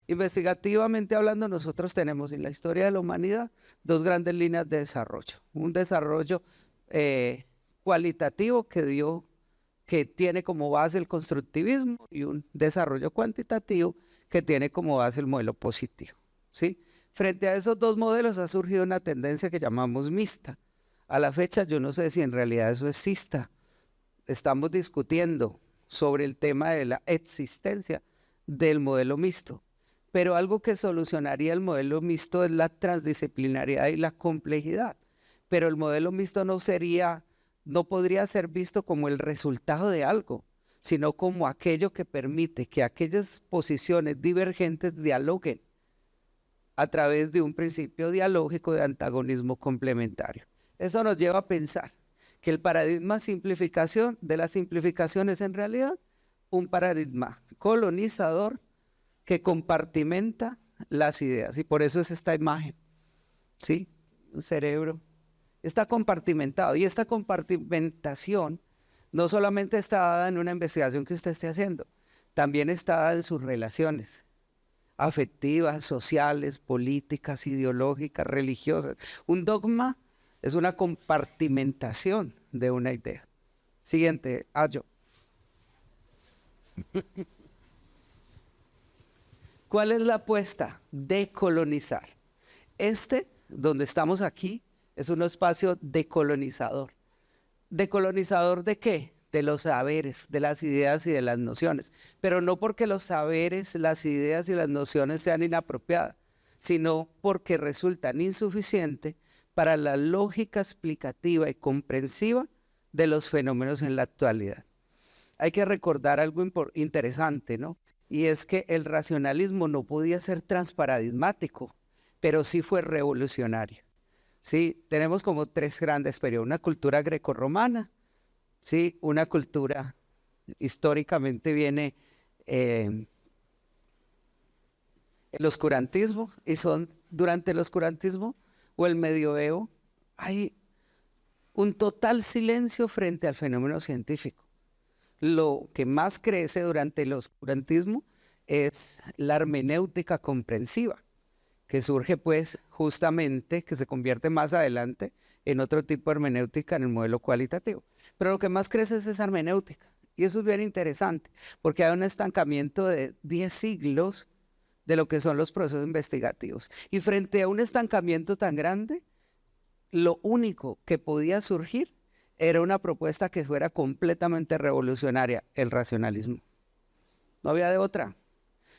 Investigativamente hablando, nosotros tenemos en la historia de la humanidad dos grandes líneas de desarrollo. Un desarrollo cualitativo que tiene como base el constructivismo y un desarrollo cuantitativo que tiene como base el modelo positivo, ¿sí? Frente a esos dos modelos ha surgido una tendencia que llamamos mixta. A la fecha yo no sé si en realidad eso exista. Estamos discutiendo sobre el tema de la existencia del modelo mixto, pero algo que solucionaría el modelo mixto es la transdisciplinariedad y la complejidad, pero el modelo mixto no podría ser visto como el resultado de algo, sino como aquello que permite que aquellas posiciones divergentes dialoguen a través de un principio dialógico de antagonismo complementario. Eso nos lleva a pensar que el paradigma simplificación de la simplificación es en realidad un paradigma colonizador que compartimenta las ideas, y por eso es esta imagen, ¿sí? Un cerebro está compartimentado, y esta compartimentación no solamente está dada en una investigación que usted esté haciendo, también está dada en sus relaciones afectivas, sociales, políticas, ideológicas, religiosas. Un dogma es una compartimentación de una idea. Siguiente, Ayo. ¿Cuál es la apuesta? Decolonizar. Donde estamos aquí, es un espacio decolonizador. ¿Decolonizador de qué? De los saberes, de las ideas y de las nociones. Pero no porque los saberes, las ideas y las nociones sean inapropiadas, sino porque resultan insuficientes para la lógica explicativa y comprensiva de los fenómenos en la actualidad. Hay que recordar algo interesante, ¿no? Y es que el racionalismo no podía ser transparadigmático, pero sí fue revolucionario. Sí, tenemos como tres grandes periodos: una cultura grecorromana, sí, una cultura históricamente viene el oscurantismo, y son durante el oscurantismo o el medioevo hay un total silencio frente al fenómeno científico. Lo que más crece durante el oscurantismo es la hermenéutica comprensiva, que surge pues justamente, que se convierte más adelante en otro tipo de hermenéutica en el modelo cualitativo. Pero lo que más crece es esa hermenéutica, y eso es bien interesante, porque hay un estancamiento de 10 siglos de lo que son los procesos investigativos. Y frente a un estancamiento tan grande, lo único que podía surgir era una propuesta que fuera completamente revolucionaria: el racionalismo. No había de otra.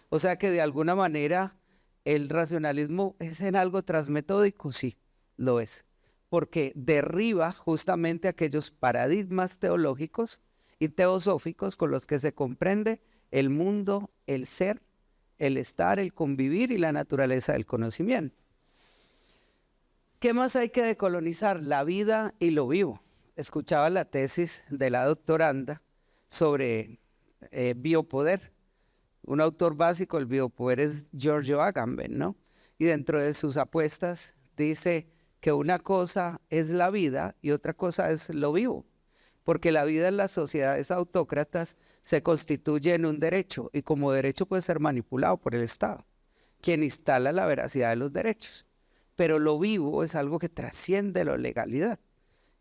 O sea que de alguna manera el racionalismo es en algo transmetódico, sí, lo es, porque derriba justamente aquellos paradigmas teológicos y teosóficos con los que se comprende el mundo, el ser, el estar, el convivir y la naturaleza del conocimiento. ¿Qué más hay que decolonizar? La vida y lo vivo. Escuchaba la tesis de la doctoranda sobre biopoder. Un autor básico del biopoder es Giorgio Agamben, ¿no? Y dentro de sus apuestas dice que una cosa es la vida y otra cosa es lo vivo, porque la vida en las sociedades autócratas se constituye en un derecho, y como derecho puede ser manipulado por el Estado, quien instala la veracidad de los derechos. Pero lo vivo es algo que trasciende la legalidad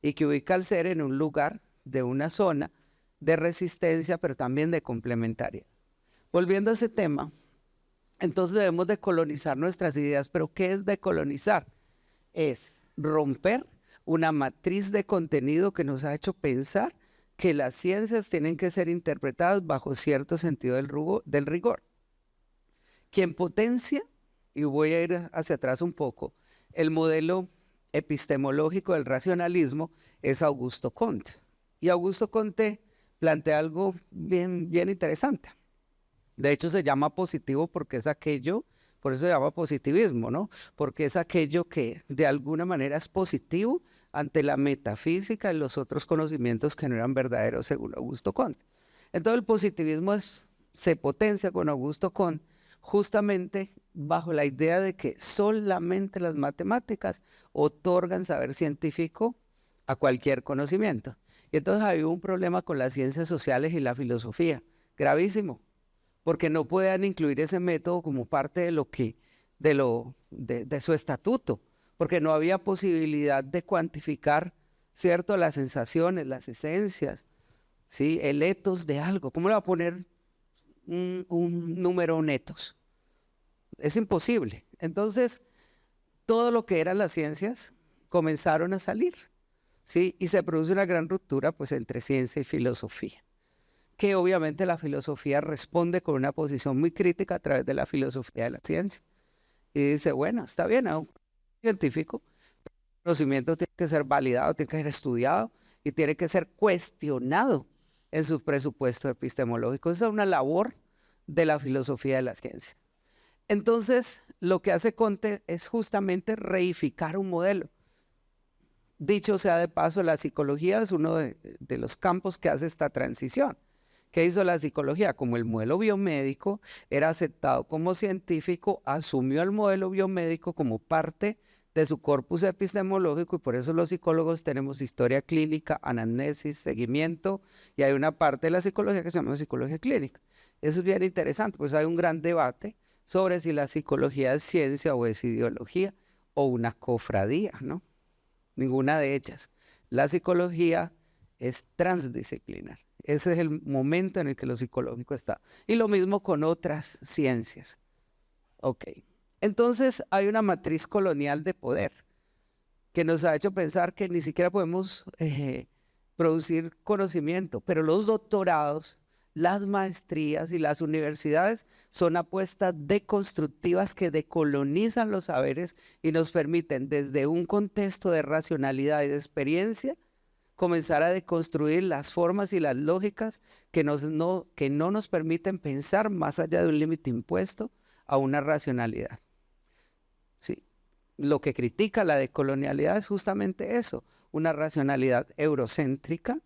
y que ubica al ser en un lugar de una zona de resistencia, pero también de complementaria. Volviendo a ese tema, entonces debemos decolonizar nuestras ideas. ¿Pero qué es decolonizar? Es romper una matriz de contenido que nos ha hecho pensar que las ciencias tienen que ser interpretadas bajo cierto sentido del rigor. Quien potencia, y voy a ir hacia atrás un poco, el modelo epistemológico del racionalismo es Augusto Comte. Y Augusto Comte plantea algo bien interesante. De hecho, se llama positivo porque es aquello, por eso se llama positivismo, ¿no? Porque es aquello que de alguna manera es positivo ante la metafísica y los otros conocimientos que no eran verdaderos según Augusto Comte. Entonces el positivismo se potencia con Augusto Comte justamente bajo la idea de que solamente las matemáticas otorgan saber científico a cualquier conocimiento. Y entonces había un problema con las ciencias sociales y la filosofía, gravísimo, porque no podían incluir ese método como parte de su estatuto, porque no había posibilidad de cuantificar, ¿cierto?, las sensaciones, las esencias, ¿sí?, el etos de algo. ¿Cómo le va a poner un número netos? Es imposible. Entonces, todo lo que eran las ciencias comenzaron a salir, ¿sí? Y se produce una gran ruptura pues entre ciencia y filosofía, que obviamente la filosofía responde con una posición muy crítica a través de la filosofía de la ciencia. Y dice, bueno, está bien, a un científico, el conocimiento tiene que ser validado, tiene que ser estudiado y tiene que ser cuestionado en su presupuesto epistemológico. Esa es una labor de la filosofía de la ciencia. Entonces, lo que hace Comte es justamente reificar un modelo. Dicho sea de paso, la psicología es uno de los campos que hace esta transición. ¿Qué hizo la psicología? Como el modelo biomédico era aceptado como científico, asumió el modelo biomédico como parte de su corpus epistemológico y por eso los psicólogos tenemos historia clínica, anamnesis, seguimiento y hay una parte de la psicología que se llama psicología clínica. Eso es bien interesante, pues hay un gran debate sobre si la psicología es ciencia o es ideología o una cofradía, ¿no? Ninguna de ellas. La psicología es transdisciplinar. Ese es el momento en el que lo psicológico está. Y lo mismo con otras ciencias. Ok. Entonces hay una matriz colonial de poder que nos ha hecho pensar que ni siquiera podemos producir conocimiento, pero los doctorados, las maestrías y las universidades son apuestas deconstructivas que decolonizan los saberes y nos permiten desde un contexto de racionalidad y de experiencia comenzar a deconstruir las formas y las lógicas que no nos permiten pensar más allá de un límite impuesto a una racionalidad. ¿Sí? Lo que critica la decolonialidad es justamente eso, una racionalidad eurocéntrica,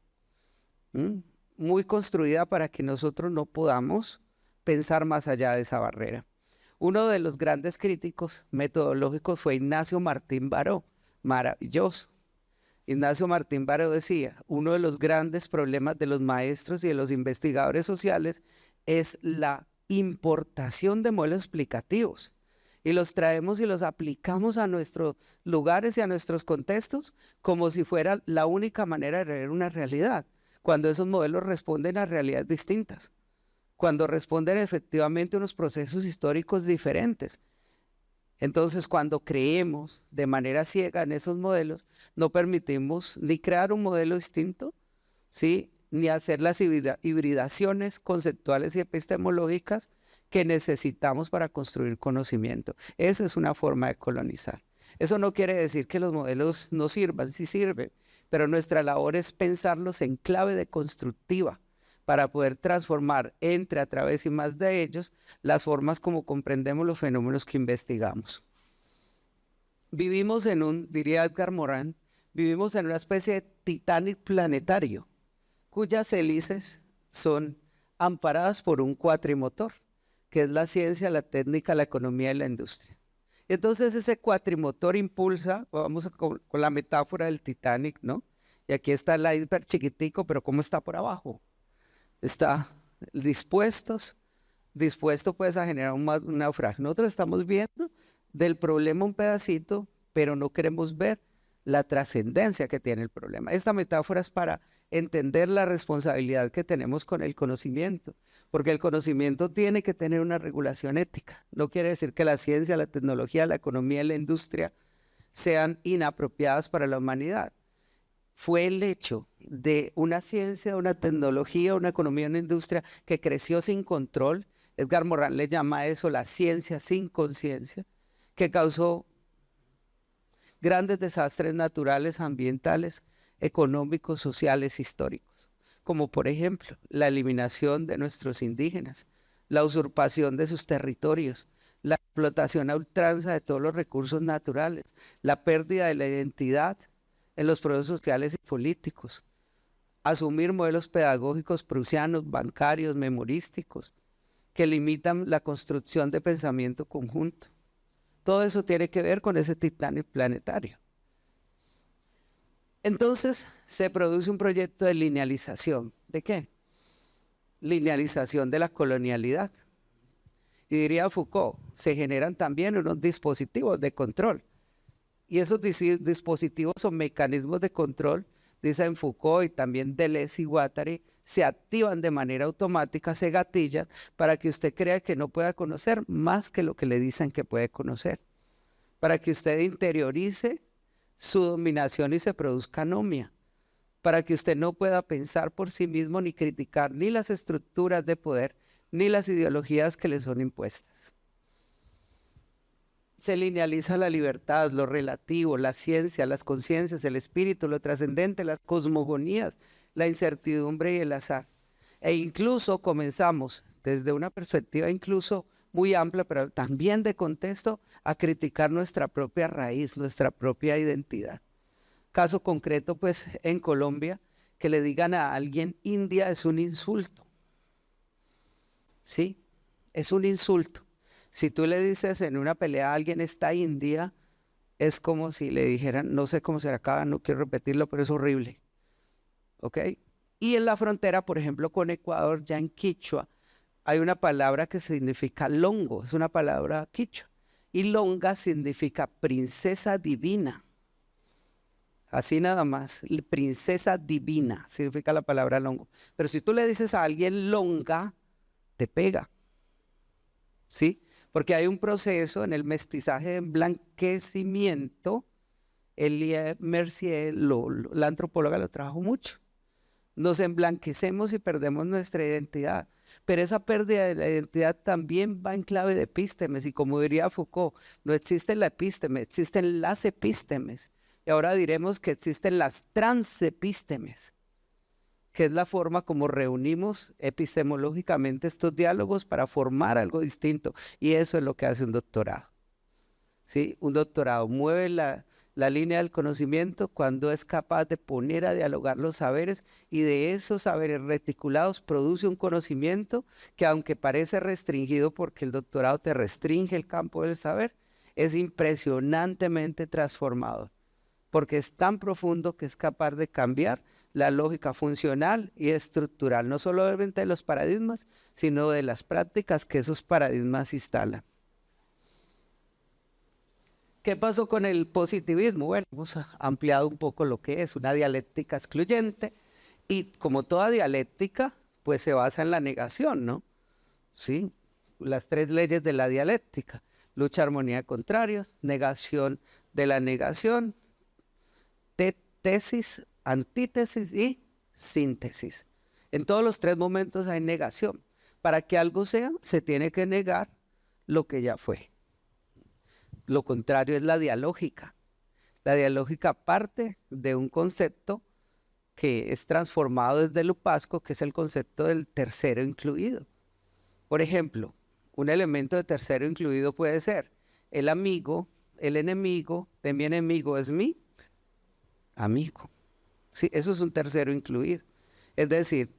muy construida para que nosotros no podamos pensar más allá de esa barrera. Uno de los grandes críticos metodológicos fue Ignacio Martín Baró, maravilloso. Ignacio Martín Baró decía, uno de los grandes problemas de los maestros y de los investigadores sociales es la importación de modelos explicativos. Y los traemos y los aplicamos a nuestros lugares y a nuestros contextos como si fuera la única manera de ver una realidad, cuando esos modelos responden a realidades distintas, cuando responden efectivamente a unos procesos históricos diferentes. Entonces, cuando creemos de manera ciega en esos modelos, no permitimos ni crear un modelo distinto, ¿sí?, ni hacer las hibridaciones conceptuales y epistemológicas que necesitamos para construir conocimiento. Esa es una forma de colonizar. Eso no quiere decir que los modelos no sirvan, sí sirven, pero nuestra labor es pensarlos en clave deconstructiva para poder transformar entre, a través y más de ellos, las formas como comprendemos los fenómenos que investigamos. Vivimos diría Edgar Morin, vivimos en una especie de Titanic planetario, cuyas hélices son amparadas por un cuatrimotor, que es la ciencia, la técnica, la economía y la industria. Entonces ese cuatrimotor impulsa, vamos con la metáfora del Titanic, ¿no? Y aquí está el iceberg chiquitico, pero ¿cómo está por abajo? Está dispuesto pues a generar un naufragio. Nosotros estamos viendo del problema un pedacito, pero no queremos ver la trascendencia que tiene el problema. Esta metáfora es para entender la responsabilidad que tenemos con el conocimiento, porque el conocimiento tiene que tener una regulación ética. No quiere decir que la ciencia, la tecnología, la economía y la industria sean inapropiadas para la humanidad. Fue el hecho de una ciencia, una tecnología, una economía, una industria que creció sin control. Edgar Morin le llama a eso la ciencia sin conciencia, que causó grandes desastres naturales, ambientales, económicos, sociales, históricos, como por ejemplo la eliminación de nuestros indígenas, la usurpación de sus territorios, la explotación a ultranza de todos los recursos naturales, la pérdida de la identidad en los procesos sociales y políticos, asumir modelos pedagógicos prusianos, bancarios, memorísticos, que limitan la construcción de pensamiento conjunto. Todo eso tiene que ver con ese Titanic planetario. Entonces se produce un proyecto de linealización. ¿De qué? Linealización de la colonialidad. Y diría Foucault, se generan también unos dispositivos de control. Y esos dispositivos o mecanismos de control, dicen Foucault y también Deleuze y Guattari, se activan de manera automática, se gatillan para que usted crea que no pueda conocer más que lo que le dicen que puede conocer. Para que usted interiorice su dominación y se produzca anomia. Para que usted no pueda pensar por sí mismo ni criticar ni las estructuras de poder ni las ideologías que le son impuestas. Se linealiza la libertad, lo relativo, la ciencia, las conciencias, el espíritu, lo trascendente, las cosmogonías, la incertidumbre y el azar. E incluso comenzamos desde una perspectiva incluso muy amplia, pero también de contexto, a criticar nuestra propia raíz, nuestra propia identidad. Caso concreto, pues, en Colombia, que le digan a alguien India es un insulto. ¿Sí? Es un insulto. Si tú le dices en una pelea a alguien está India, es como si le dijeran, no sé cómo se acaba, no quiero repetirlo, pero es horrible. ¿Ok? Y en la frontera, por ejemplo, con Ecuador, ya en quichua, hay una palabra que significa longo, es una palabra quichua. Y longa significa princesa divina. Así nada más, princesa divina significa la palabra longo. Pero si tú le dices a alguien longa, te pega. ¿Sí? Porque hay un proceso en el mestizaje de emblanquecimiento. Elie Mercier, la antropóloga, lo trabajó mucho. Nos emblanquecemos y perdemos nuestra identidad. Pero esa pérdida de la identidad también va en clave de epístemes. Y como diría Foucault, no existe la epísteme, existen las epístemes. Y ahora diremos que existen las transepístemes, que es la forma como reunimos epistemológicamente estos diálogos para formar algo distinto. Y eso es lo que hace un doctorado. ¿Sí? Un doctorado mueve la línea del conocimiento cuando es capaz de poner a dialogar los saberes y de esos saberes reticulados produce un conocimiento que, aunque parece restringido porque el doctorado te restringe el campo del saber, es impresionantemente transformador, porque es tan profundo que es capaz de cambiar la lógica funcional y estructural, no solamente de los paradigmas, sino de las prácticas que esos paradigmas instalan. ¿Qué pasó con el positivismo? Bueno, hemos ampliado un poco lo que es una dialéctica excluyente y como toda dialéctica, pues se basa en la negación, ¿no? Sí, las tres leyes de la dialéctica: lucha, armonía de contrarios, negación de la negación, tesis, antítesis y síntesis. En todos los tres momentos hay negación. Para que algo sea, se tiene que negar lo que ya fue. Lo contrario es la dialógica. La dialógica parte de un concepto que es transformado desde Lupasco, que es el concepto del tercero incluido. Por ejemplo, un elemento de tercero incluido puede ser el amigo, el enemigo de mi enemigo es mi amigo. Sí, eso es un tercero incluido. Es decir,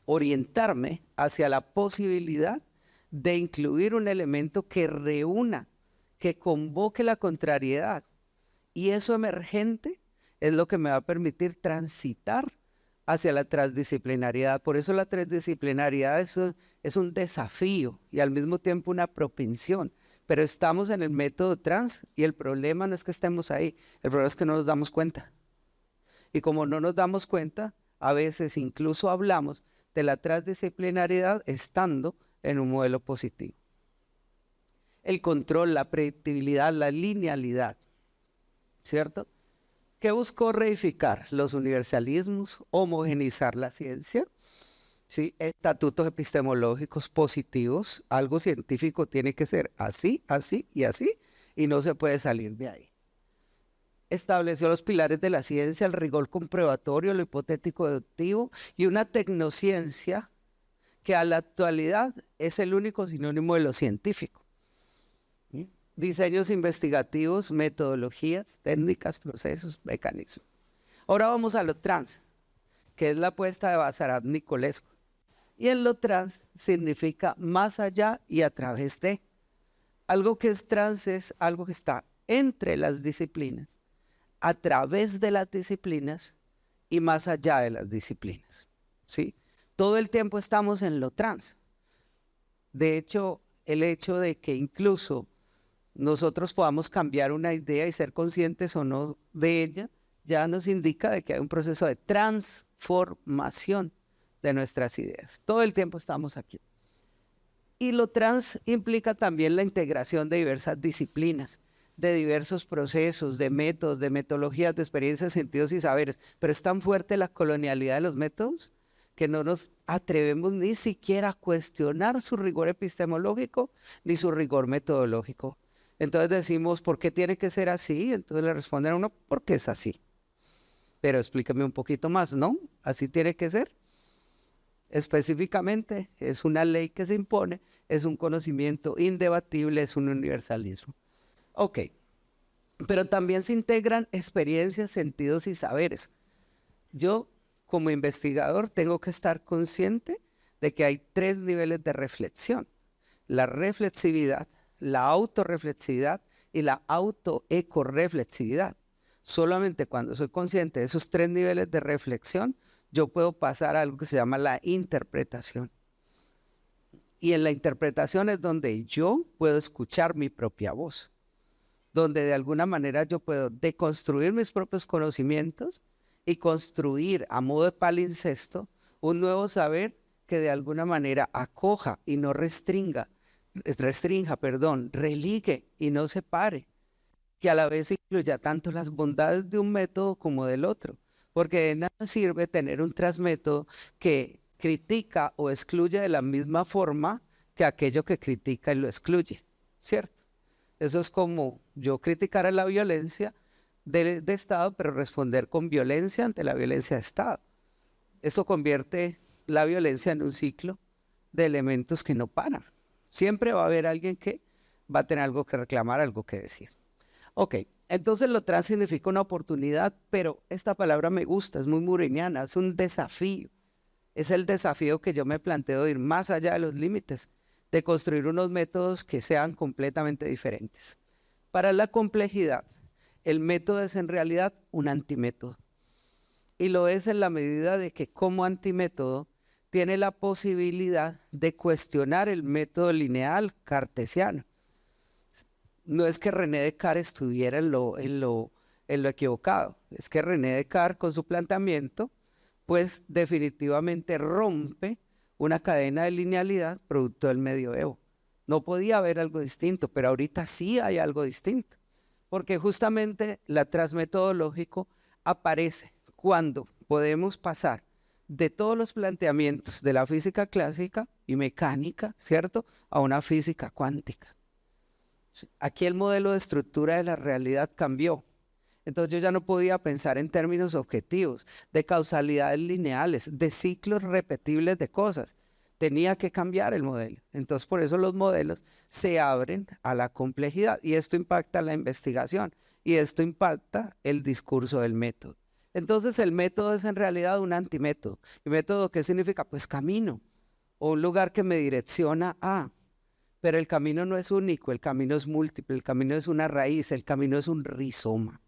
orientarme hacia la posibilidad de incluir un elemento que reúna, que convoque la contrariedad. Y eso emergente es lo que me va a permitir transitar hacia la transdisciplinariedad. Por eso la transdisciplinariedad es un desafío y al mismo tiempo una propensión. Pero estamos en el método trans y el problema no es que estemos ahí, el problema es que no nos damos cuenta. Y como no nos damos cuenta, a veces incluso hablamos de la transdisciplinariedad estando en un modelo positivo. El control, la predictibilidad, la linealidad, ¿cierto? ¿Qué buscó reificar? Los universalismos, homogeneizar la ciencia, ¿sí? Estatutos epistemológicos positivos, algo científico tiene que ser así, así y así, y no se puede salir de ahí. Estableció los pilares de la ciencia, el rigor comprobatorio, lo hipotético deductivo y una tecnociencia que a la actualidad es el único sinónimo de lo científico. ¿Sí? Diseños investigativos, metodologías, técnicas, procesos, mecanismos. Ahora vamos a lo trans, que es la apuesta de Basarat Nicolescu. Y en lo trans significa más allá y a través de. Algo que es trans es algo que está entre las disciplinas, a través de las disciplinas y más allá de las disciplinas. ¿Sí? Todo el tiempo estamos en lo trans. De hecho, el hecho de que incluso nosotros podamos cambiar una idea y ser conscientes o no de ella, ya nos indica de que hay un proceso de transformación de nuestras ideas. Todo el tiempo estamos aquí. Y lo trans implica también la integración de diversas disciplinas, de diversos procesos, de métodos, de metodologías, de experiencias, sentidos y saberes. Pero es tan fuerte la colonialidad de los métodos que no nos atrevemos ni siquiera a cuestionar su rigor epistemológico ni su rigor metodológico. Entonces decimos, ¿por qué tiene que ser así? Entonces le responden a uno, porque es así. Pero explícame un poquito más, ¿no? Así tiene que ser. Específicamente, es una ley que se impone, es un conocimiento indebatible, es un universalismo. Ok, pero también se integran experiencias, sentidos y saberes. Yo, como investigador, tengo que estar consciente de que hay 3 niveles de reflexión: la reflexividad, la autorreflexividad y la autoecoreflexividad. Solamente cuando soy consciente de esos 3 niveles de reflexión, yo puedo pasar a algo que se llama la interpretación. Y en la interpretación es donde yo puedo escuchar mi propia voz, donde de alguna manera yo puedo deconstruir mis propios conocimientos y construir a modo de palincesto un nuevo saber que de alguna manera acoja y no restrinja, religue y no separe, que a la vez incluya tanto las bondades de un método como del otro, porque de nada sirve tener un transmétodo que critica o excluye de la misma forma que aquello que critica y lo excluye, ¿cierto? Eso es como yo criticar a la violencia de Estado, pero responder con violencia ante la violencia de Estado. Eso convierte la violencia en un ciclo de elementos que no paran. Siempre va a haber alguien que va a tener algo que reclamar, algo que decir. Ok, entonces lo trans significa una oportunidad, pero esta palabra me gusta, es muy muriniana, es un desafío. Es el desafío que yo me planteo de ir más allá de los límites, de construir unos métodos que sean completamente diferentes. Para la complejidad, el método es en realidad un antimétodo. Y lo es en la medida de que como antimétodo tiene la posibilidad de cuestionar el método lineal cartesiano. No es que René Descartes estuviera en lo equivocado, es que René Descartes con su planteamiento pues definitivamente rompe una cadena de linealidad producto del medioevo. No podía haber algo distinto, pero ahorita sí hay algo distinto, porque justamente la transmetodológico aparece cuando podemos pasar de todos los planteamientos de la física clásica y mecánica, ¿cierto?, a una física cuántica. Aquí el modelo de estructura de la realidad cambió. Entonces yo ya no podía pensar en términos objetivos, de causalidades lineales, de ciclos repetibles de cosas. Tenía que cambiar el modelo. Entonces por eso los modelos se abren a la complejidad y esto impacta la investigación y esto impacta el discurso del método. Entonces el método es en realidad un antimétodo. ¿Y método qué significa? Pues camino o un lugar que me direcciona a. Pero el camino no es único, el camino es múltiple, el camino es una raíz, el camino es un rizoma.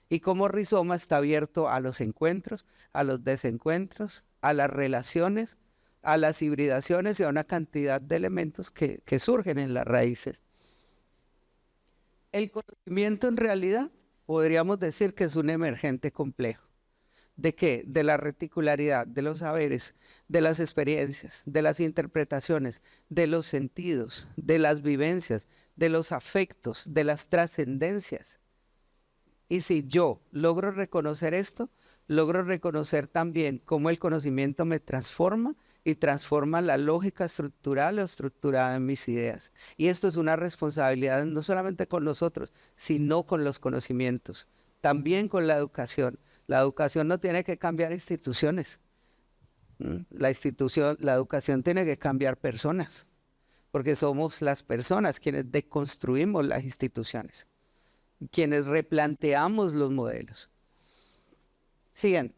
Y como rizoma está abierto a los encuentros, a los desencuentros, a las relaciones, a las hibridaciones y a una cantidad de elementos que surgen en las raíces. El conocimiento en realidad podríamos decir que es un emergente complejo. ¿De qué? De la reticularidad, de los saberes, de las experiencias, de las interpretaciones, de los sentidos, de las vivencias, de los afectos, de las trascendencias. Y si yo logro reconocer esto, logro reconocer también cómo el conocimiento me transforma y transforma la lógica estructural o estructurada en mis ideas. Y esto es una responsabilidad no solamente con nosotros, sino con los conocimientos, también con la educación. La educación no tiene que cambiar instituciones. La educación tiene que cambiar personas, porque somos las personas quienes deconstruimos las instituciones, quienes replanteamos los modelos. Siguiente.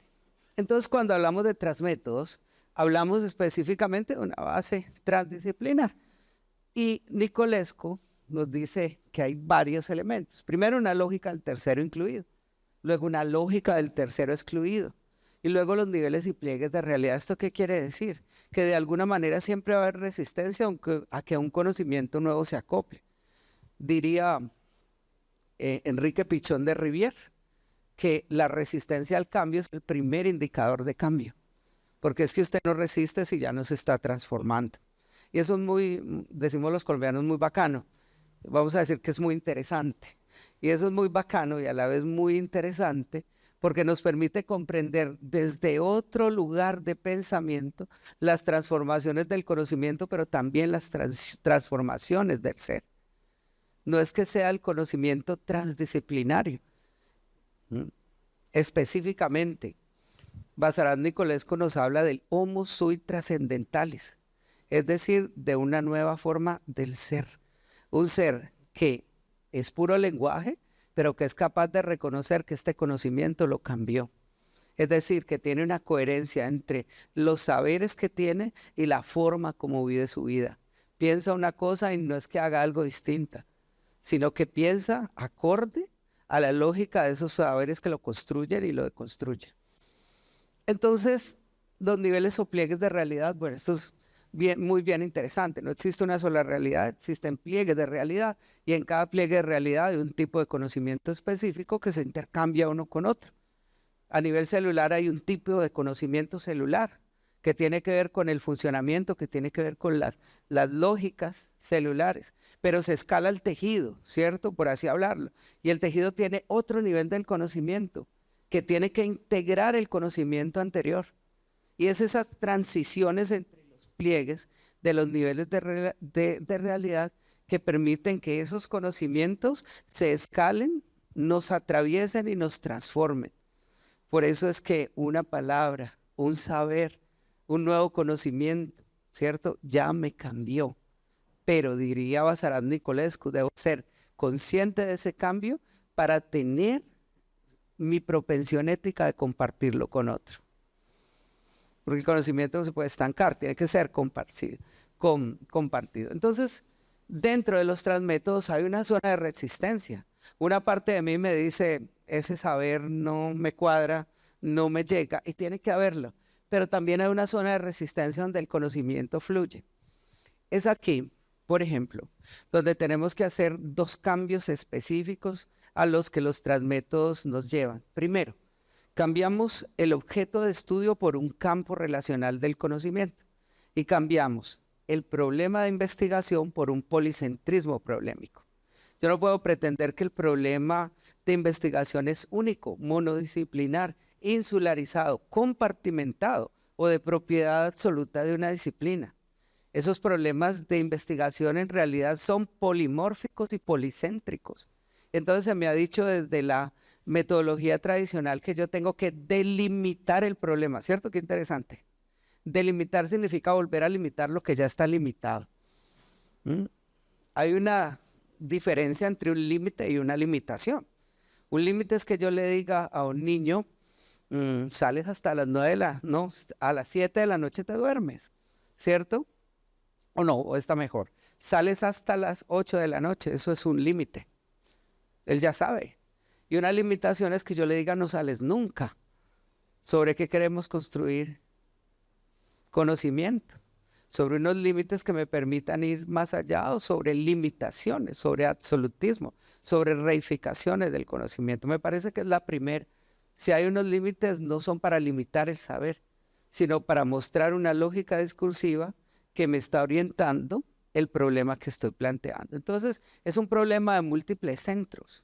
Entonces, cuando hablamos de transmétodos, hablamos específicamente de una base transdisciplinar. Y Nicolescu nos dice que hay varios elementos. Primero, una lógica del tercero incluido. Luego, una lógica del tercero excluido. y luego los niveles y pliegues de realidad. ¿Esto qué quiere decir? Que de alguna manera siempre va a haber resistencia a que un conocimiento nuevo se acople. Diría Enrique Pichón de Rivière que la resistencia al cambio es el primer indicador de cambio, porque es que usted no resiste si ya no se está transformando. Y eso es muy, decimos los colombianos, muy bacano. Vamos a decir que es muy interesante. Y eso es muy bacano y a la vez muy interesante porque nos permite comprender desde otro lugar de pensamiento las transformaciones del conocimiento, pero también las transformaciones del ser. No es que sea el conocimiento transdisciplinario. Específicamente, Basarat Nicolescu nos habla del homo sui transcendentalis, es decir, de una nueva forma del ser. Un ser que es puro lenguaje, pero que es capaz de reconocer que este conocimiento lo cambió. Es decir, que tiene una coherencia entre los saberes que tiene y la forma como vive su vida. Piensa una cosa y no es que haga algo distinta, sino que piensa acorde a la lógica de esos saberes que lo construyen y lo deconstruyen. Entonces, los niveles o pliegues de realidad, bueno, esto es muy bien interesante. No existe una sola realidad, existen pliegues de realidad y en cada pliegue de realidad hay un tipo de conocimiento específico que se intercambia uno con otro. A nivel celular hay un tipo de conocimiento celular que tiene que ver con el funcionamiento, que tiene que ver con las lógicas celulares, pero se escala el tejido, ¿cierto? Por así hablarlo. Y el tejido tiene otro nivel del conocimiento que tiene que integrar el conocimiento anterior. Y es esas transiciones entre los pliegues de los niveles de realidad que permiten que esos conocimientos se escalen, nos atraviesen y nos transformen. Por eso es que una palabra, un saber, un nuevo conocimiento, ¿cierto? Ya me cambió. Pero diría Basarat Nicolescu, debo ser consciente de ese cambio para tener mi propensión ética de compartirlo con otro. Porque el conocimiento no se puede estancar, tiene que ser compartido. Entonces, dentro de los transmétodos hay una zona de resistencia. Una parte de mí me dice, ese saber no me cuadra, no me llega, y tiene que haberlo. Pero también hay una zona de resistencia donde el conocimiento fluye. Es aquí, por ejemplo, donde tenemos que hacer dos cambios específicos a los que los transmétodos nos llevan. Primero, cambiamos el objeto de estudio por un campo relacional del conocimiento y cambiamos el problema de investigación por un policentrismo problemático. Yo no puedo pretender que el problema de investigación es único, monodisciplinar, insularizado, compartimentado o de propiedad absoluta de una disciplina. Esos problemas de investigación en realidad son polimórficos y policéntricos. Entonces se me ha dicho desde la metodología tradicional que yo tengo que delimitar el problema, ¿cierto? Qué interesante. Delimitar significa volver a limitar lo que ya está limitado. Hay una diferencia entre un límite y una limitación. Un límite es que yo le diga a un niño, sales hasta las 9 no, a las 7 de la noche te duermes, ¿cierto? O no, o está mejor, sales hasta las 8 de la noche, eso es un límite. Él ya sabe. Y una limitación es que yo le diga no sales nunca. ¿Sobre qué queremos construir? Conocimiento. Sobre unos límites que me permitan ir más allá o sobre limitaciones, sobre absolutismo, sobre reificaciones del conocimiento. Me parece que es la primera. Si hay unos límites, no son para limitar el saber, sino para mostrar una lógica discursiva que me está orientando el problema que estoy planteando. Entonces, es un problema de múltiples centros.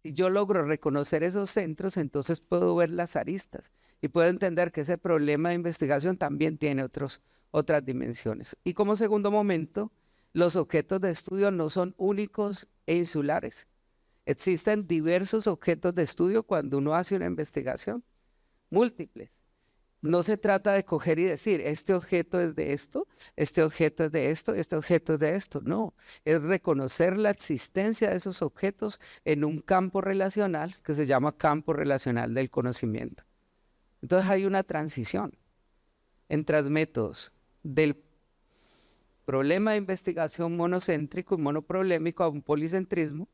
Si yo logro reconocer esos centros, entonces puedo ver las aristas y puedo entender que ese problema de investigación también tiene otras dimensiones. Y como segundo momento, los objetos de estudio no son únicos e insulares. Existen diversos objetos de estudio cuando uno hace una investigación, múltiples. No se trata de coger y decir, este objeto es de esto, este objeto es de esto, este objeto es de esto. No, es reconocer la existencia de esos objetos en un campo relacional que se llama campo relacional del conocimiento. Entonces hay una transición entre los métodos del problema de investigación monocéntrico y monoproblémico a un policentrismo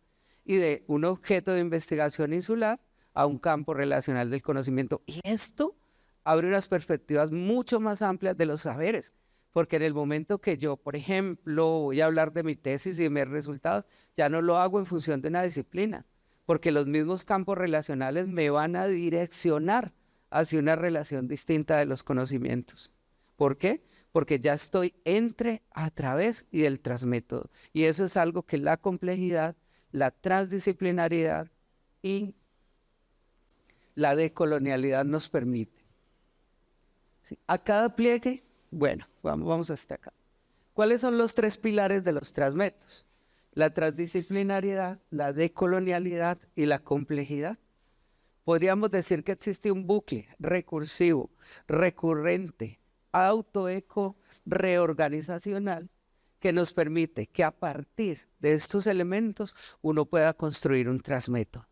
y de un objeto de investigación insular a un campo relacional del conocimiento. Y esto abre unas perspectivas mucho más amplias de los saberes, porque en el momento que yo, por ejemplo, voy a hablar de mi tesis y de mis resultados, ya no lo hago en función de una disciplina, porque los mismos campos relacionales me van a direccionar hacia una relación distinta de los conocimientos. ¿Por qué? Porque ya estoy entre, a través y del transmétodo. Y eso es algo que la complejidad, la transdisciplinariedad y la decolonialidad nos permite. ¿Sí? A cada pliegue, bueno, vamos hasta acá. ¿Cuáles son los tres pilares de los transmétodos? La transdisciplinariedad, la decolonialidad y la complejidad. Podríamos decir que existe un bucle recursivo, recurrente, autoeco, reorganizacional, que nos permite que a partir de estos elementos uno pueda construir un transmétodo.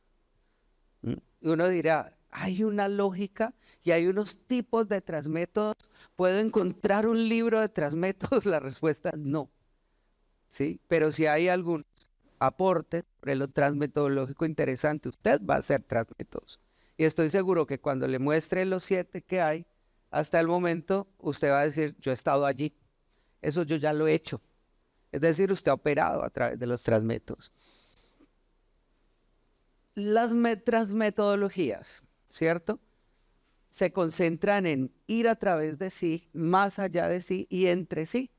Y uno dirá, hay una lógica y hay unos tipos de transmétodos. ¿Puedo encontrar un libro de transmétodos? La respuesta es no. ¿Sí? Pero si hay algún aporte sobre lo transmetodológico interesante, usted va a hacer transmétodos. Y estoy seguro que cuando le muestre los 7 que hay, hasta el momento, usted va a decir, yo he estado allí. Eso yo ya lo he hecho. Es decir, usted ha operado a través de los transmétodos. Las transmetodologías, ¿cierto? Se concentran en ir a través de sí, más allá de sí y entre sí.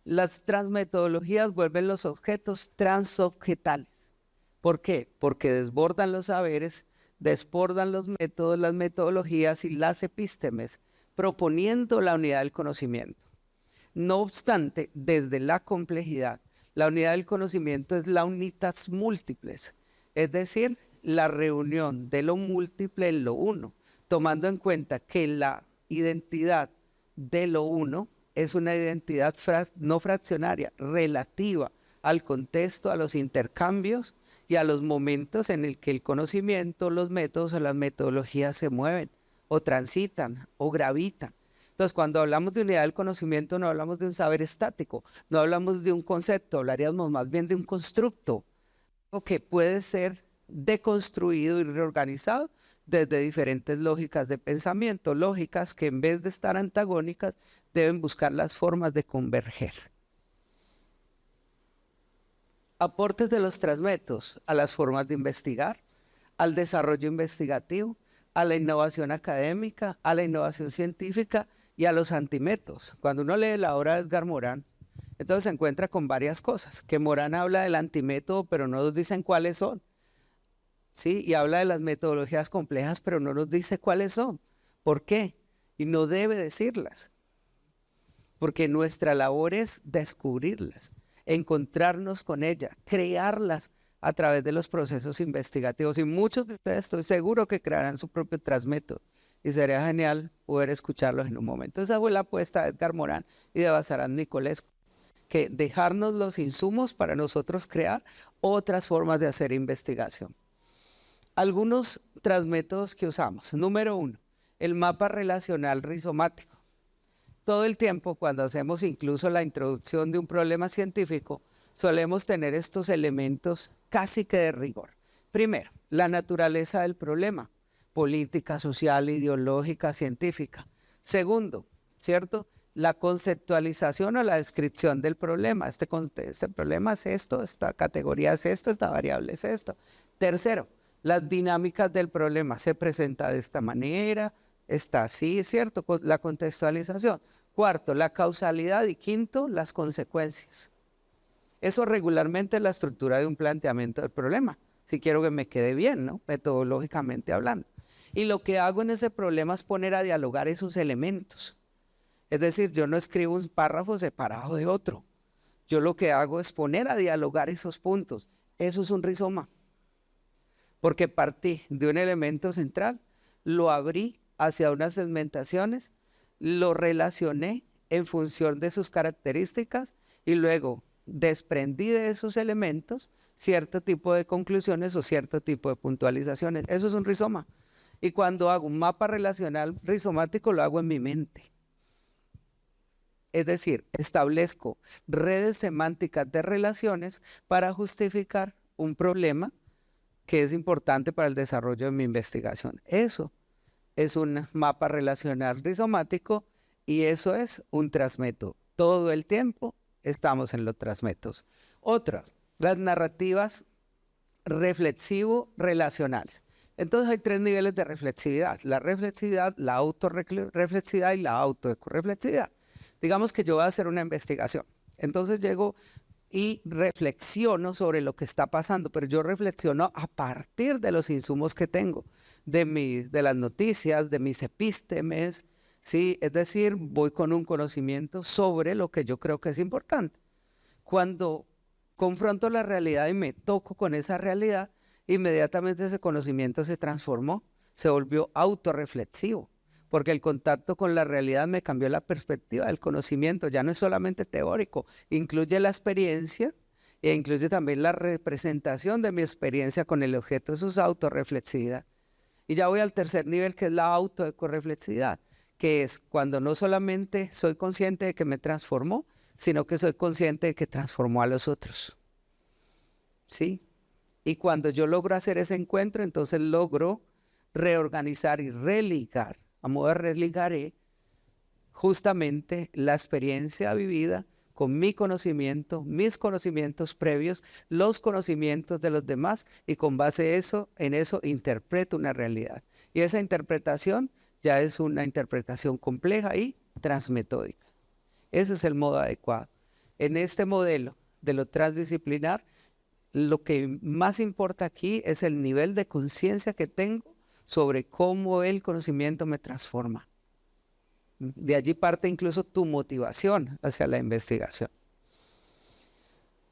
Las transmetodologías vuelven los objetos transobjetales. ¿Por qué? Porque desbordan los saberes, desbordan los métodos, las metodologías y las epístemes, proponiendo la unidad del conocimiento. No obstante, desde la complejidad, la unidad del conocimiento es la unitas múltiples, es decir, la reunión de lo múltiple en lo uno, tomando en cuenta que la identidad de lo uno es una identidad no fraccionaria, relativa al contexto, a los intercambios y a los momentos en el que el conocimiento, los métodos o las metodologías se mueven o transitan o gravitan. Entonces, cuando hablamos de unidad del conocimiento, no hablamos de un saber estático, no hablamos de un concepto, hablaríamos más bien de un constructo, que puede ser deconstruido y reorganizado desde diferentes lógicas de pensamiento, lógicas que en vez de estar antagónicas, deben buscar las formas de converger. Aportes de los transmétodos a las formas de investigar, al desarrollo investigativo, a la innovación académica, a la innovación científica y a los antimétodos. Cuando uno lee la obra de Edgar Morin, entonces se encuentra con varias cosas, que Morin habla del antimétodo, pero no nos dicen cuáles son. ¿Sí? Y habla de las metodologías complejas, pero no nos dice cuáles son. ¿Por qué? Y no debe decirlas. Porque nuestra labor es descubrirlas, encontrarnos con ellas, crearlas a través de los procesos investigativos. Y muchos de ustedes estoy seguro que crearán su propio transmétodo. Y sería genial poder escucharlos en un momento. Esa fue la apuesta de Edgar Morin y de Basarán Nicolescu, que dejarnos los insumos para nosotros crear otras formas de hacer investigación. Algunos transmétodos que usamos. Número 1, el mapa relacional rizomático. Todo el tiempo, cuando hacemos incluso la introducción de un problema científico, solemos tener estos elementos casi que de rigor. Primero, la naturaleza del problema, política, social, ideológica, científica. Segundo, ¿cierto? La conceptualización o la descripción del problema. Este problema es esto, esta categoría es esto, esta variable es esto. Tercero, las dinámicas del problema. Se presenta de esta manera, está así, ¿cierto? La contextualización. Cuarto, la causalidad. Y quinto, las consecuencias. Eso regularmente es la estructura de un planteamiento del problema. Si quiero que me quede bien, ¿no? Metodológicamente hablando. Y lo que hago en ese problema es poner a dialogar esos elementos. Es decir, yo no escribo un párrafo separado de otro. Yo lo que hago es poner a dialogar esos puntos. Eso es un rizoma. Porque partí de un elemento central, lo abrí hacia unas segmentaciones, lo relacioné en función de sus características y luego desprendí de esos elementos cierto tipo de conclusiones o cierto tipo de puntualizaciones. Eso es un rizoma. Y cuando hago un mapa relacional rizomático, lo hago en mi mente. Es decir, establezco redes semánticas de relaciones para justificar un problema que es importante para el desarrollo de mi investigación. Eso es un mapa relacional rizomático y eso es un transmétodo. Todo el tiempo estamos en los transmétodos. Otras, las narrativas reflexivo-relacionales. Entonces hay 3 niveles de reflexividad: la reflexividad, la autorreflexividad y la autoreflexividad. Digamos que yo voy a hacer una investigación. Entonces llego y reflexiono sobre lo que está pasando, pero yo reflexiono a partir de los insumos que tengo, de las noticias, de mis epístemes, ¿sí? Es decir, voy con un conocimiento sobre lo que yo creo que es importante. Cuando confronto la realidad y me toco con esa realidad, inmediatamente ese conocimiento se transformó, se volvió autorreflexivo, porque el contacto con la realidad me cambió la perspectiva del conocimiento. Ya no es solamente teórico, incluye la experiencia e incluye también la representación de mi experiencia con el objeto. Eso es autorreflexividad. Y ya voy al tercer nivel, que es la autoecoreflexividad, que es cuando no solamente soy consciente de que me transformó, sino que soy consciente de que transformó a los otros. ¿Sí? Y cuando yo logro hacer ese encuentro, entonces logro reorganizar y religar, a modo de religaré justamente la experiencia vivida con mi conocimiento, mis conocimientos previos, los conocimientos de los demás, y con base en eso interpreto una realidad. Y esa interpretación ya es una interpretación compleja y transmetódica. Ese es el modo adecuado. En este modelo de lo transdisciplinar, lo que más importa aquí es el nivel de conciencia que tengo sobre cómo el conocimiento me transforma. De allí parte incluso tu motivación hacia la investigación.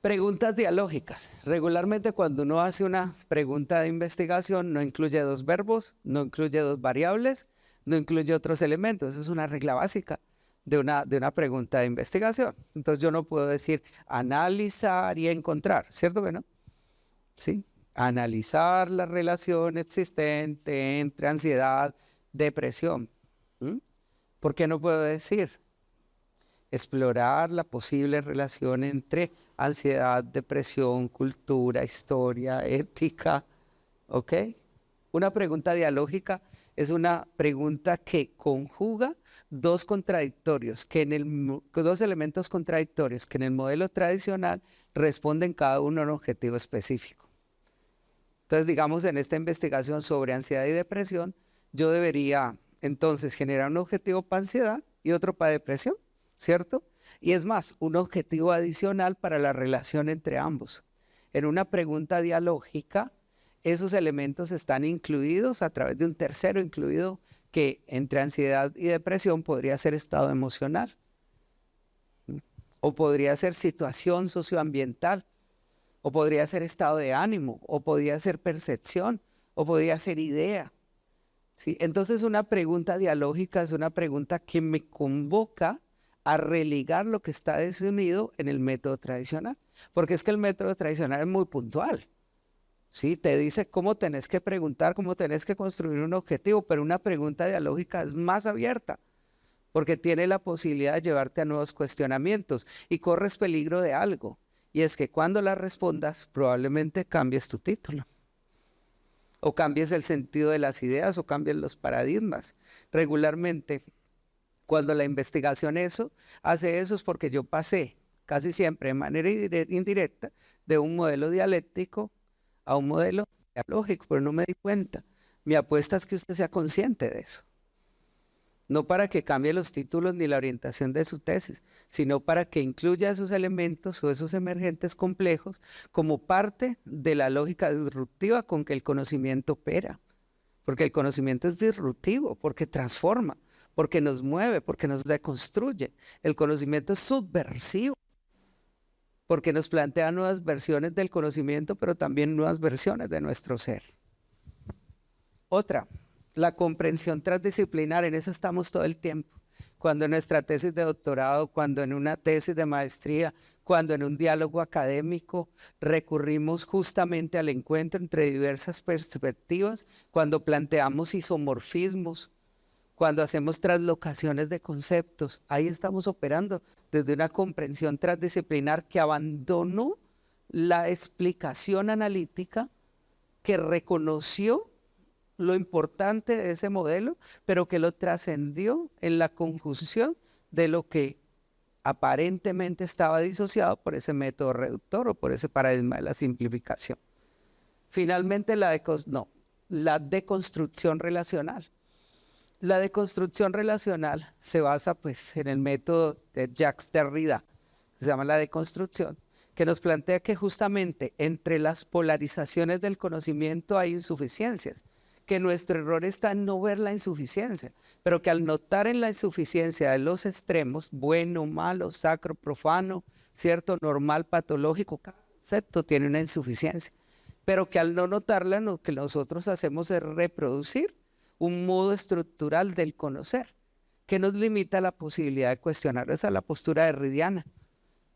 Preguntas dialógicas. Regularmente cuando uno hace una pregunta de investigación no incluye 2 verbos, no incluye 2 variables, no incluye otros elementos. Eso es una regla básica de una pregunta de investigación. Entonces yo no puedo decir analizar y encontrar, ¿cierto que no? ¿Sí? Analizar la relación existente entre ansiedad, depresión. ¿Por qué no puedo decir explorar la posible relación entre ansiedad, depresión, cultura, historia, ética? ¿Ok? Una pregunta dialógica es una pregunta que conjuga 2 contradictorios, dos elementos contradictorios que en el modelo tradicional responden cada uno a un objetivo específico. Entonces, digamos, en esta investigación sobre ansiedad y depresión, yo debería entonces generar un objetivo para ansiedad y otro para depresión, ¿cierto? Y es más, un objetivo adicional para la relación entre ambos. En una pregunta dialógica, esos elementos están incluidos a través de un tercero incluido, que entre ansiedad y depresión podría ser estado emocional, o podría ser situación socioambiental, o podría ser estado de ánimo, o podría ser percepción, o podría ser idea. ¿Sí? Entonces una pregunta dialógica es una pregunta que me convoca a religar lo que está desunido en el método tradicional, porque es que el método tradicional es muy puntual. ¿Sí? Te dice cómo tenés que preguntar, cómo tenés que construir un objetivo, pero una pregunta dialógica es más abierta, porque tiene la posibilidad de llevarte a nuevos cuestionamientos y corres peligro de algo, y es que cuando la respondas probablemente cambies tu título, o cambies el sentido de las ideas, o cambies los paradigmas. Regularmente, cuando la investigación hace eso es porque yo pasé, casi siempre de manera indirecta, de un modelo dialéctico a un modelo dialógico, pero no me di cuenta. Mi apuesta es que usted sea consciente de eso. No para que cambie los títulos ni la orientación de su tesis, sino para que incluya esos elementos o esos emergentes complejos como parte de la lógica disruptiva con que el conocimiento opera. Porque el conocimiento es disruptivo, porque transforma, porque nos mueve, porque nos deconstruye. El conocimiento es subversivo, porque nos plantea nuevas versiones del conocimiento, pero también nuevas versiones de nuestro ser. Otra, la comprensión transdisciplinar, en eso estamos todo el tiempo. Cuando en nuestra tesis de doctorado, cuando en una tesis de maestría, cuando en un diálogo académico, recurrimos justamente al encuentro entre diversas perspectivas, cuando planteamos isomorfismos, cuando hacemos translocaciones de conceptos, ahí estamos operando desde una comprensión transdisciplinar que abandonó la explicación analítica que reconoció lo importante de ese modelo, pero que lo trascendió en la conjunción de lo que aparentemente estaba disociado por ese método reductor o por ese paradigma de la simplificación. Finalmente, la deconstrucción relacional. La deconstrucción relacional se basa pues, en el método de Jacques Derrida, que se llama la deconstrucción, que nos plantea que justamente entre las polarizaciones del conocimiento hay insuficiencias, que nuestro error está en no ver la insuficiencia, pero que al notar en la insuficiencia de los extremos, bueno, malo, sacro, profano, cierto, normal, patológico, cada concepto tiene una insuficiencia, pero que al no notarla, lo que nosotros hacemos es reproducir un modo estructural del conocer, que nos limita la posibilidad de cuestionar. Esa es la postura derridiana.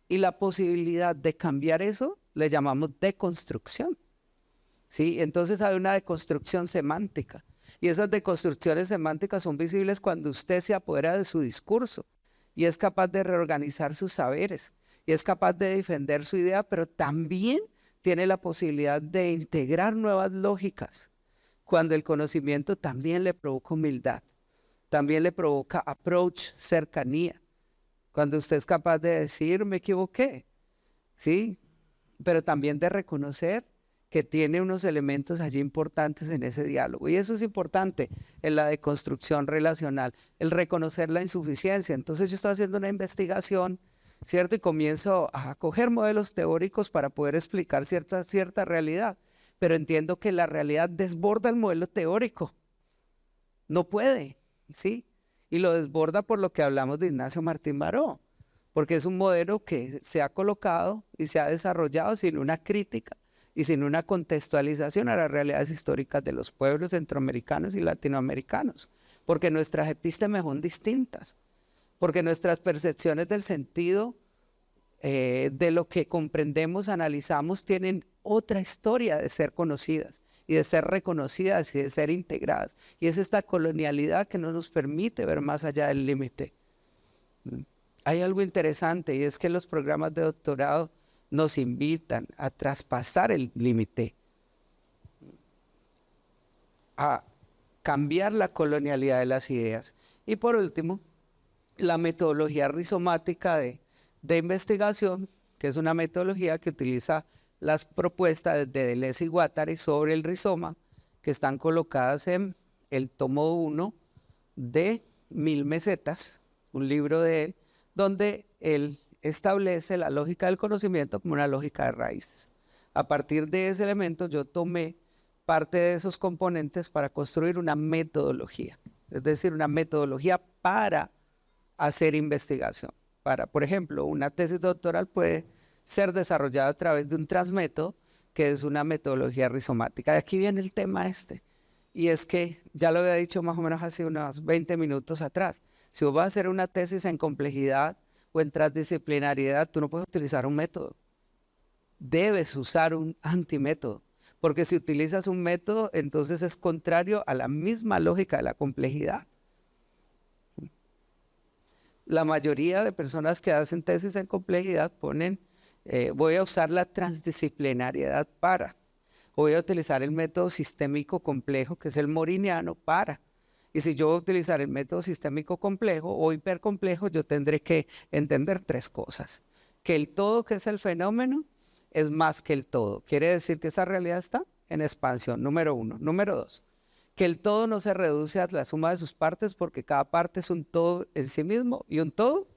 Y la posibilidad de cambiar eso le llamamos deconstrucción. ¿Sí? Entonces hay una deconstrucción semántica. Y esas deconstrucciones semánticas son visibles cuando usted se apodera de su discurso y es capaz de reorganizar sus saberes y es capaz de defender su idea, pero también tiene la posibilidad de integrar nuevas lógicas cuando el conocimiento también le provoca humildad, también le provoca approach, cercanía. Cuando usted es capaz de decir, me equivoqué, ¿sí? Pero también de reconocer que tiene unos elementos allí importantes en ese diálogo. Y eso es importante en la deconstrucción relacional, el reconocer la insuficiencia. Entonces yo estoy haciendo una investigación, ¿cierto? Y comienzo a coger modelos teóricos para poder explicar cierta realidad. Pero entiendo que la realidad desborda el modelo teórico. No puede, ¿sí? Y lo desborda por lo que hablamos de Ignacio Martín Baró, porque es un modelo que se ha colocado y se ha desarrollado sin una crítica y sin una contextualización a las realidades históricas de los pueblos centroamericanos y latinoamericanos, porque nuestras epístemes son distintas, porque nuestras percepciones del sentido de lo que comprendemos, analizamos, tienen otra historia de ser conocidas y de ser reconocidas y de ser integradas. Y es esta colonialidad que no nos permite ver más allá del límite. Hay algo interesante y es que los programas de doctorado nos invitan a traspasar el límite, a cambiar la colonialidad de las ideas. Y por último, la metodología rizomática de investigación, que es una metodología que utiliza las propuestas de Deleuze y Guattari sobre el rizoma, que están colocadas en el tomo 1 de Mil Mesetas, un libro de él, donde él establece la lógica del conocimiento como una lógica de raíces. A partir de ese elemento yo tomé parte de esos componentes para construir una metodología, es decir, una metodología para hacer investigación. Por ejemplo, una tesis doctoral puede ser desarrollada a través de un transmétodo, que es una metodología rizomática. Y aquí viene el tema y es que ya lo había dicho más o menos hace unos 20 minutos atrás. Si vos vas a hacer una tesis en complejidad o en transdisciplinariedad, tú no puedes utilizar un método. Debes usar un antimétodo, porque si utilizas un método, entonces es contrario a la misma lógica de la complejidad. La mayoría de personas que hacen tesis en complejidad ponen, voy a usar la transdisciplinariedad para, o voy a utilizar el método sistémico complejo, que es el moriniano, para. Y si yo voy a utilizar el método sistémico complejo o hipercomplejo, yo tendré que entender tres cosas. Que el todo, que es el fenómeno, es más que el todo. Quiere decir que esa realidad está en expansión, número uno. Número dos, que el todo no se reduce a la suma de sus partes porque cada parte es un todo en sí mismo y un todo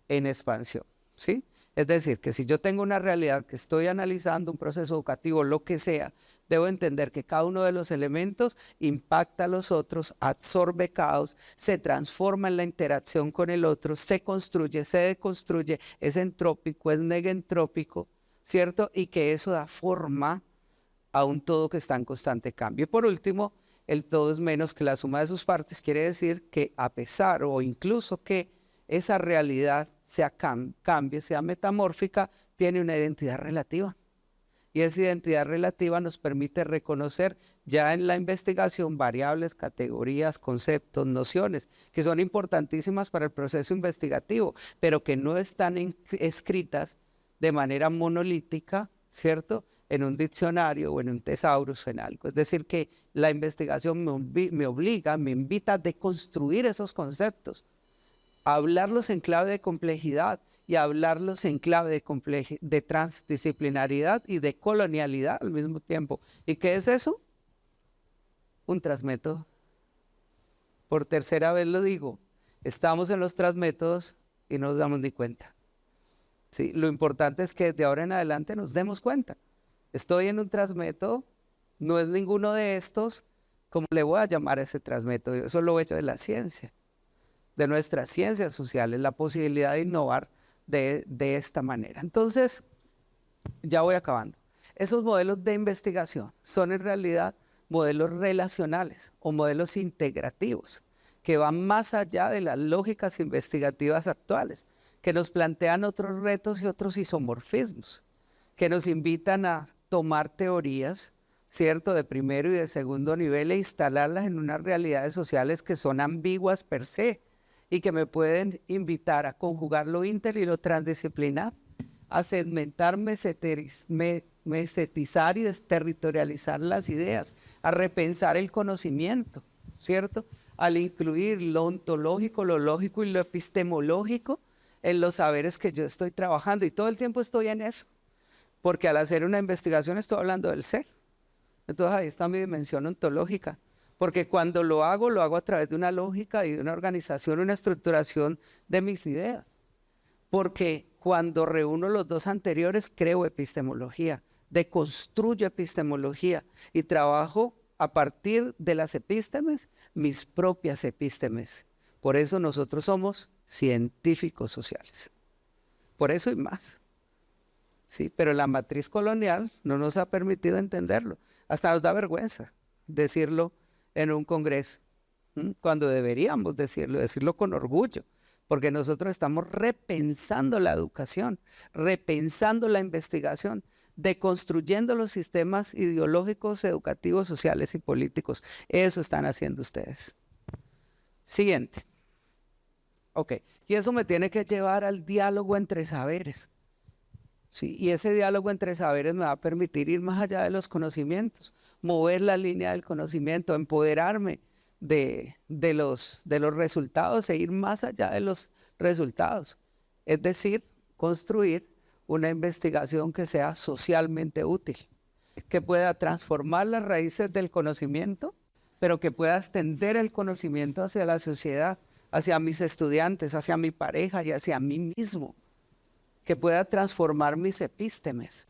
en expansión, ¿sí? Es decir, que si yo tengo una realidad que estoy analizando, un proceso educativo, lo que sea, debo entender que cada uno de los elementos impacta a los otros, absorbe caos, se transforma en la interacción con el otro, se construye, se deconstruye, es entrópico, es negentrópico, ¿cierto? Y que eso da forma a un todo que está en constante cambio. Y por último, el todo es menos que la suma de sus partes, quiere decir que a pesar o incluso que esa realidad cambie, sea metamórfica, tiene una identidad relativa. Y esa identidad relativa nos permite reconocer ya en la investigación variables, categorías, conceptos, nociones, que son importantísimas para el proceso investigativo, pero que no están escritas de manera monolítica, ¿cierto?, en un diccionario o en un tesaurus o en algo. Es decir, que la investigación me obliga, me invita a deconstruir esos conceptos, a hablarlos en clave de complejidad y a hablarlos en clave de transdisciplinaridad y de colonialidad al mismo tiempo. ¿Y qué es eso? Un transmétodo. Por tercera vez lo digo, estamos en los transmétodos y no nos damos ni cuenta. ¿Sí? Lo importante es que de ahora en adelante nos demos cuenta. Estoy en un transmétodo, no es ninguno de estos, ¿cómo le voy a llamar a ese transmétodo? Eso lo he hecho de la ciencia, de nuestras ciencias sociales, la posibilidad de innovar de esta manera. Entonces, ya voy acabando. Esos modelos de investigación son en realidad modelos relacionales o modelos integrativos que van más allá de las lógicas investigativas actuales, que nos plantean otros retos y otros isomorfismos, que nos invitan a tomar teorías, ¿cierto?, de primero y de segundo nivel e instalarlas en unas realidades sociales que son ambiguas per se y que me pueden invitar a conjugar lo inter y lo transdisciplinar, a segmentar, mesetizar y desterritorializar las ideas, a repensar el conocimiento, ¿cierto?, al incluir lo ontológico, lo lógico y lo epistemológico en los saberes que yo estoy trabajando, y todo el tiempo estoy en eso, porque al hacer una investigación estoy hablando del ser. Entonces ahí está mi dimensión ontológica, porque cuando lo hago a través de una lógica y de una organización, una estructuración de mis ideas, porque cuando reúno los dos anteriores creo epistemología, deconstruyo epistemología y trabajo a partir de las epístemes, mis propias epístemes. Por eso nosotros somos científicos sociales. Por eso y más. Sí, pero la matriz colonial no nos ha permitido entenderlo. Hasta nos da vergüenza decirlo en un congreso, cuando deberíamos decirlo con orgullo, porque nosotros estamos repensando la educación, repensando la investigación, deconstruyendo los sistemas ideológicos, educativos, sociales y políticos. Eso están haciendo ustedes. Siguiente. Ok, y eso me tiene que llevar al diálogo entre saberes. Sí, y ese diálogo entre saberes me va a permitir ir más allá de los conocimientos, mover la línea del conocimiento, empoderarme de los resultados e ir más allá de los resultados. Es decir, construir una investigación que sea socialmente útil, que pueda transformar las raíces del conocimiento, pero que pueda extender el conocimiento hacia la sociedad, hacia mis estudiantes, hacia mi pareja y hacia mí mismo, que pueda transformar mis epístemes,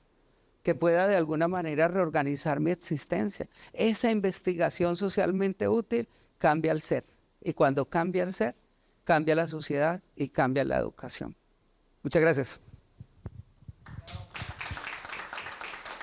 que pueda de alguna manera reorganizar mi existencia. Esa investigación socialmente útil cambia el ser, y cuando cambia el ser, cambia la sociedad y cambia la educación. Muchas gracias.